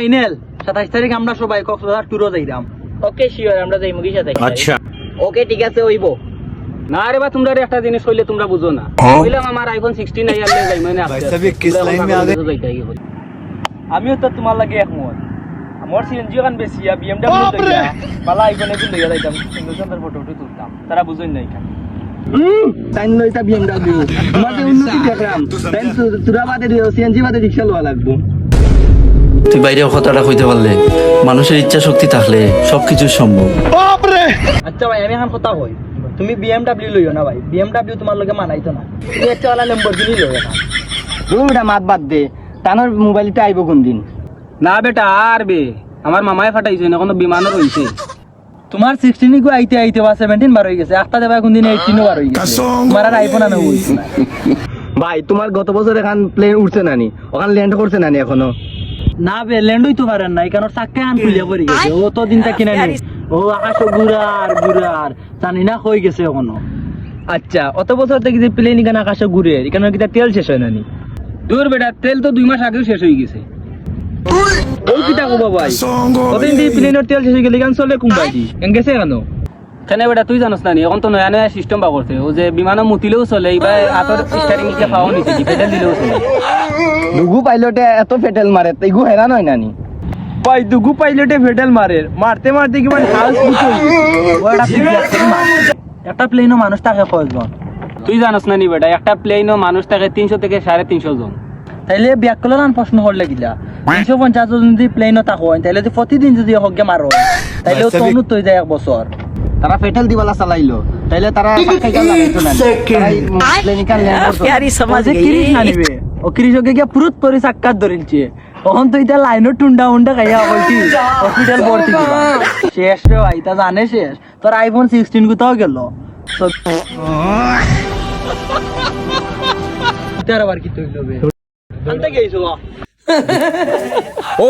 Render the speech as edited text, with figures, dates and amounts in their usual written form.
Final 27 তারিখ আমরা সবাই কক্সবাজার ট্যুরও যাইরাম। ওকে শিওর, আমরা যাই মুগি সাথে। আচ্ছা ওকে ঠিক আছে হইব। না রে বা তোমরা একটা জিনিস হইলে তোমরা বুঝো না, বললাম আমার আইফোন 16 নাই আনলে যাই মানে ভাই সাহেব কিস লাইন মে আগে আমিও তো তোমার লাগে একমত। আমার সিএনজি গান বেশি বিএমডব্লিউ লইয়া বালা আইফোনে কি লইয়া যাইতাম, সুন্দর সুন্দর ফটো তুলতাম, তারা বুঝুন নাই কেন টাইম লইতা বিএমডব্লিউ তোমার যে উন্নতি দেখলাম তাই তোরা বাদে দিও সিএনজি বাদে রিকশা লওয়া লাগবো। তুই বাইরে কথাটা কইতে পারলে, মানুষের ইচ্ছা শক্তি থাকলে সবকিছু সম্ভব। আচ্ছা ভাই আমি এখন কথা কই, তুমি বিএমডব্লিউ লইও না ভাই, বিএমডব্লিউ তোমার লগে মানাইতো না, তুমি একটা ওলা ল্যাম্বরগিনি লইও না। ওটা মাত বাদ দে, তানোর মোবাইলটা আইব কোন দিন? না বেটা আর বে আমার মামায় ফাটাইছে না, কোনো বিমানও রইছে। তোমার 16 গো আইতে আইতে বা 17 বার হয়ে গেছে, একটা দেবা কোন দিন 18 বার হয়ে গেছে, তোমার আর আইফোন আনো হইছে না। ভাই তোমার গত বছর এখান প্লেন উঠছে নানি, ওখান ল্যান্ড করছে নানি এখনো? না বে ল্যান্ড হইতে পারেন না, কারণ চাক্কা আন খুলে পড়ে গেছে, ও তো দিনটা কিনা নি, ও আকাশ ঘুরার জানি না হয়ে গেছে এখনো। আচ্ছা অত বছর থেকে যে প্লেন এখানে আকাশে ঘুরে, এখানে কি তেল শেষ হয় নানি? দূর বেটা, তেল তো 2 মাস আগেও শেষ হয়ে গেছে। ওই কিটা গো ভাই, কতদিন দিয়ে প্লেনের তেল শেষ হয়ে গেলে এখান চলে কোন বাইদি গেছে কেন? কেন বেটা তুই জানোস না নি, এখন তো নয়া নয়া সিস্টেম বা করছে, ও যে বিমানও মুতিলেও চলে, এইবার আতর স্টারিং নিচে পাওয়া নিচে পেডাল দিলেও চলে। দুগু পাইলটে এত ফেটেল মারে, তাইগু হেরান হয় নানি? ভাই দুগু পাইলটে ফেটেল মারে, মারতে মারতে কি মানে হাউস বুঝো একটা প্লেনও মানুষ থাকে কয়জন? তুই জানোস না নি বেটা, একটা প্লেনও মানুষ থাকে 300 থেকে 350 জন। তাইলে ব্যাককলন প্রশ্ন করলে গিলা 350 জন যদি প্লেনও থাকো তাইলে যে প্রতিদিন যদি হগে মারো তাইলে তো অনুত হয়ে যায় এক বছর। তারা ফেটেল দিবালা চালাইলো, তাইলে তারা পাকাইকা লাগাইতো না, তারা প্লেনিকাল ল্যান্ড করতো। প্যারি সমাজ গই কিরিস নানিবে ও কৃষকে গিয়া পুরুত পরে সাক্কাত ধরিলছে, তখন তো এটা লাইনও টুন্ডা উন্ডা খাইয়া বলছি হসপিটাল ভর্তি দিবা। শেষ রে ভাই, তা জানে শেষ, তোর আইফোন 16 কোথাও গেল? আবার কি তৈল বে আনতে গেছো? ও